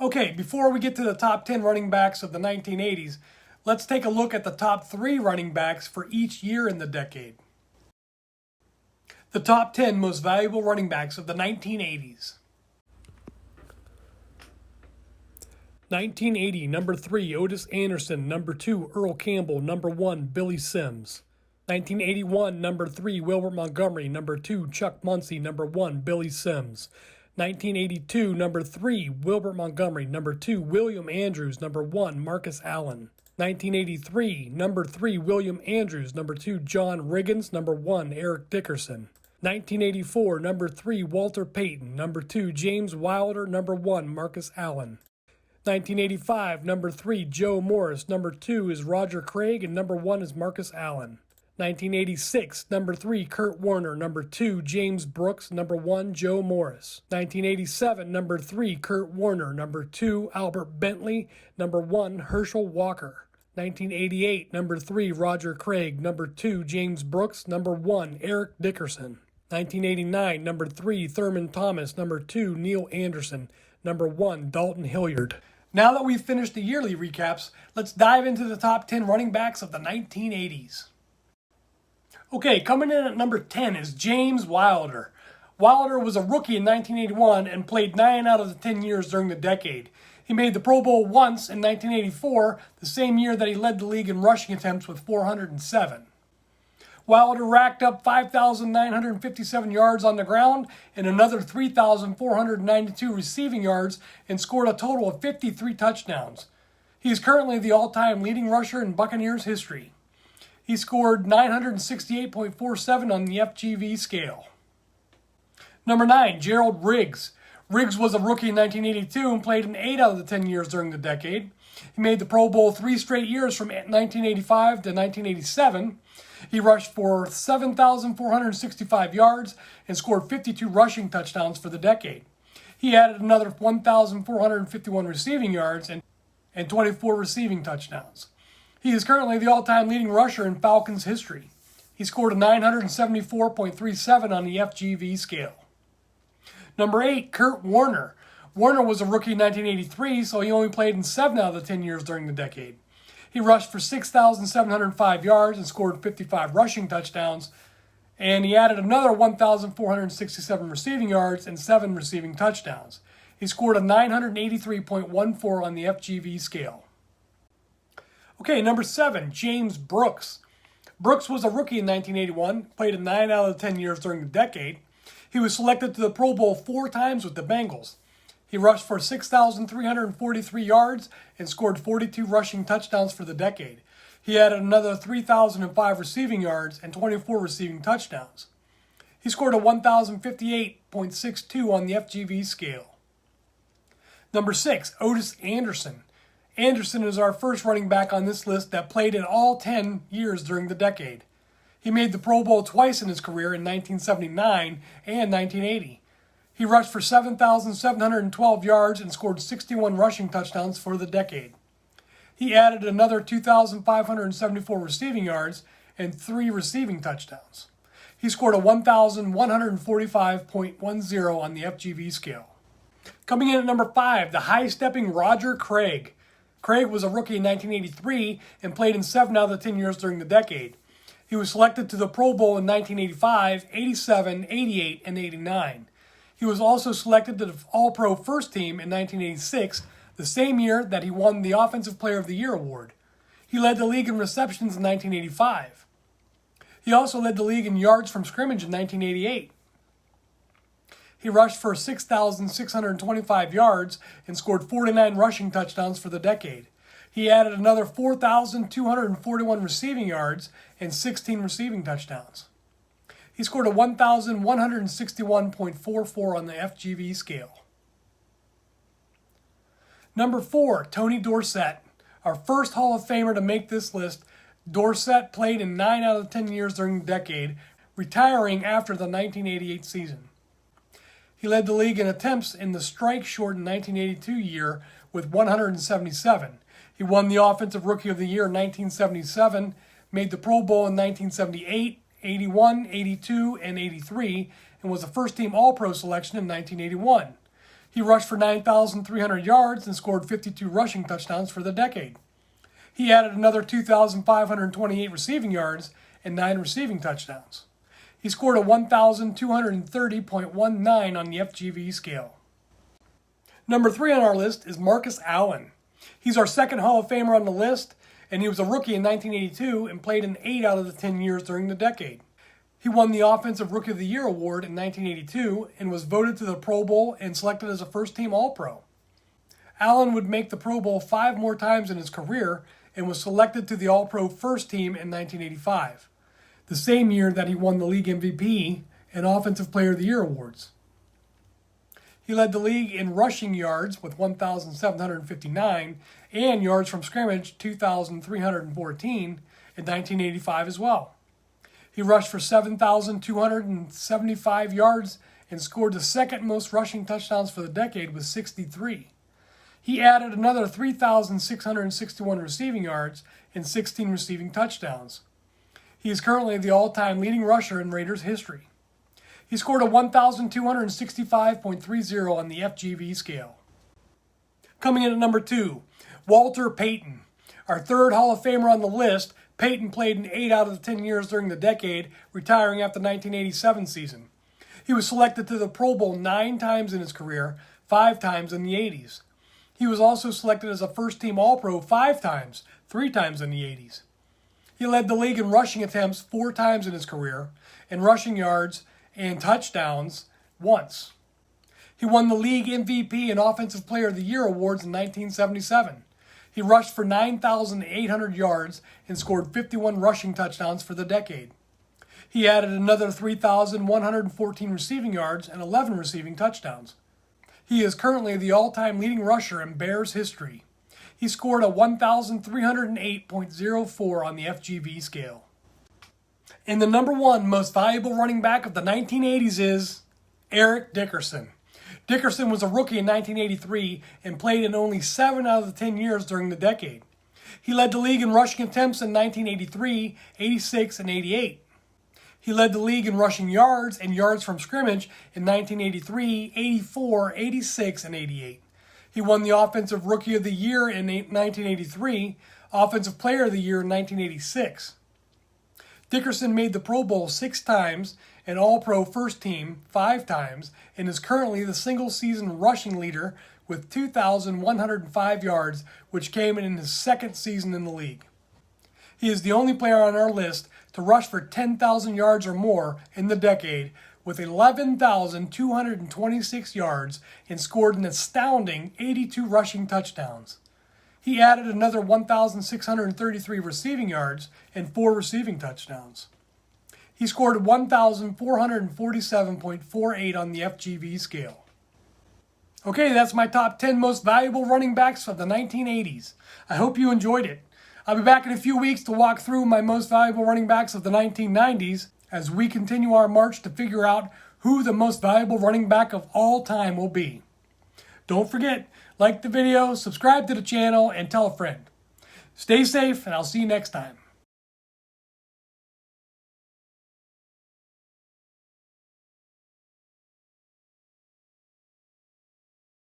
Okay, before we get to the top 10 running backs of the 1980s, let's take a look at the top 3 running backs for each year in the decade. The top 10 most valuable running backs of the 1980s. 1980, number 3, Otis Anderson. Number 2, Earl Campbell. Number 1, Billy Sims. 1981, number 3, Wilbert Montgomery. Number 2, Chuck Muncie. Number 1, Billy Sims. 1982, number 3, Wilbert Montgomery. Number 2, William Andrews. Number 1, Marcus Allen. 1983, number 3, William Andrews. Number 2, John Riggins. Number 1, Eric Dickerson. 1984, number 3, Walter Payton. Number 2, James Wilder. Number 1, Marcus Allen. 1985, number 3, Joe Morris. Number 2 is Roger Craig, and number 1 is Marcus Allen. 1986, number 3, Kurt Warner. Number 2, James Brooks. Number 1, Joe Morris. 1987, number 3, Kurt Warner. Number 2, Albert Bentley. Number 1, Herschel Walker. 1988, number 3, Roger Craig. Number 2, James Brooks. Number 1, Eric Dickerson. 1989, number 3, Thurman Thomas. Number 2, Neil Anderson. Number 1, Dalton Hilliard. Now that we've finished the yearly recaps, let's dive into the top 10 running backs of the 1980s. Okay, coming in at number 10 is James Wilder. Wilder was a rookie in 1981 and played 9 out of the 10 years during the decade. He made the Pro Bowl once in 1984, the same year that he led the league in rushing attempts with 407. Wilder racked up 5,957 yards on the ground and another 3,492 receiving yards and scored a total of 53 touchdowns. He is currently the all-time leading rusher in Buccaneers history. He scored 968.47 on the FGV scale. Number 9, Gerald Riggs. Riggs was a rookie in 1982 and played in 8 out of the 10 years during the decade. He made the Pro Bowl 3 straight years from 1985 to 1987. He rushed for 7,465 yards and scored 52 rushing touchdowns for the decade. He added another 1,451 receiving yards and 24 receiving touchdowns. He is currently the all-time leading rusher in Falcons history. He scored a 974.37 on the FGV scale. Number 8, Kurt Warner. Warner was a rookie in 1983, so he only played in 7 out of the 10 years during the decade. He rushed for 6,705 yards and scored 55 rushing touchdowns, and he added another 1,467 receiving yards and 7 receiving touchdowns. He scored a 983.14 on the FGV scale. Okay, number 7, James Brooks. Brooks was a rookie in 1981, played in 9 out of the 10 years during the decade. He was selected to the Pro Bowl 4 times with the Bengals. He rushed for 6,343 yards and scored 42 rushing touchdowns for the decade. He added another 3,005 receiving yards and 24 receiving touchdowns. He scored a 1,058.62 on the FGV scale. Number 6, Otis Anderson. Anderson is our first running back on this list that played in all 10 years during the decade. He made the Pro Bowl twice in his career in 1979 and 1980. He rushed for 7,712 yards and scored 61 rushing touchdowns for the decade. He added another 2,574 receiving yards and 3 receiving touchdowns. He scored a 1,145.10 on the FGV scale. Coming in at number 5, the high-stepping Roger Craig. Craig was a rookie in 1983 and played in 7 out of the 10 years during the decade. He was selected to the Pro Bowl in 1985, 87, 88, and 89. He was also selected to the All-Pro First Team in 1986, the same year that he won the Offensive Player of the Year award. He led the league in receptions in 1985. He also led the league in yards from scrimmage in 1988. He rushed for 6,625 yards and scored 49 rushing touchdowns for the decade. He added another 4,241 receiving yards and 16 receiving touchdowns. He scored a 1,161.44 on the FGV scale. Number 4, Tony Dorsett. Our first Hall of Famer to make this list, Dorsett played in 9 out of 10 years during the decade, retiring after the 1988 season. He led the league in attempts in the strike-shortened 1982 year with 177. He won the Offensive Rookie of the Year in 1977, made the Pro Bowl in 1978, 81, 82, and 83, and was a first-team All-Pro selection in 1981. He rushed for 9,300 yards and scored 52 rushing touchdowns for the decade. He added another 2,528 receiving yards and 9 receiving touchdowns. He scored a 1,230.19 on the FGV scale. Number 3 on our list is Marcus Allen. He's our second Hall of Famer on the list, and he was a rookie in 1982 and played in 8 out of the 10 years during the decade. He won the Offensive Rookie of the Year award in 1982 and was voted to the Pro Bowl and selected as a first-team All-Pro. Allen would make the Pro Bowl 5 more times in his career and was selected to the All-Pro First Team in 1985, the same year that he won the league MVP and Offensive Player of the Year awards. He led the league in rushing yards with 1,759 and yards from scrimmage 2,314 in 1985 as well. He rushed for 7,275 yards and scored the second most rushing touchdowns for the decade with 63. He added another 3,661 receiving yards and 16 receiving touchdowns. He is currently the all-time leading rusher in Raiders history. He scored a 1,265.30 on the FGV scale. Coming in at number 2, Walter Payton. Our third Hall of Famer on the list, Payton played in 8 out of the 10 years during the decade, retiring after the 1987 season. He was selected to the Pro Bowl 9 times in his career, 5 times in the 80s. He was also selected as a first-team All-Pro 5 times, 3 times in the 80s. He led the league in rushing attempts 4 times in his career, and rushing yards and touchdowns once. He won the league MVP and Offensive Player of the Year awards in 1977. He rushed for 9,800 yards and scored 51 rushing touchdowns for the decade. He added another 3,114 receiving yards and 11 receiving touchdowns. He is currently the all-time leading rusher in Bears history. He scored a 1,308.04 on the FGV scale. And the number 1 most valuable running back of the 1980s is Eric Dickerson. Dickerson was a rookie in 1983 and played in only 7 out of the 10 years during the decade. He led the league in rushing attempts in 1983, 86, and 88. He led the league in rushing yards and yards from scrimmage in 1983, 84, 86, and 88. He won the Offensive Rookie of the Year in 1983, Offensive Player of the Year in 1986. Dickerson made the Pro Bowl 6 times and All-Pro First Team 5 times and is currently the single-season rushing leader with 2,105 yards, which came in his second season in the league. He is the only player on our list to rush for 10,000 yards or more in the decade with 11,226 yards and scored an astounding 82 rushing touchdowns. He added another 1,633 receiving yards and 4 receiving touchdowns. He scored 1,447.48 on the FGV scale. Okay, that's my top 10 most valuable running backs of the 1980s. I hope you enjoyed it. I'll be back in a few weeks to walk through my most valuable running backs of the 1990s as we continue our march to figure out who the most valuable running back of all time will be. Don't forget, like the video, subscribe to the channel, and tell a friend. Stay safe, and I'll see you next time.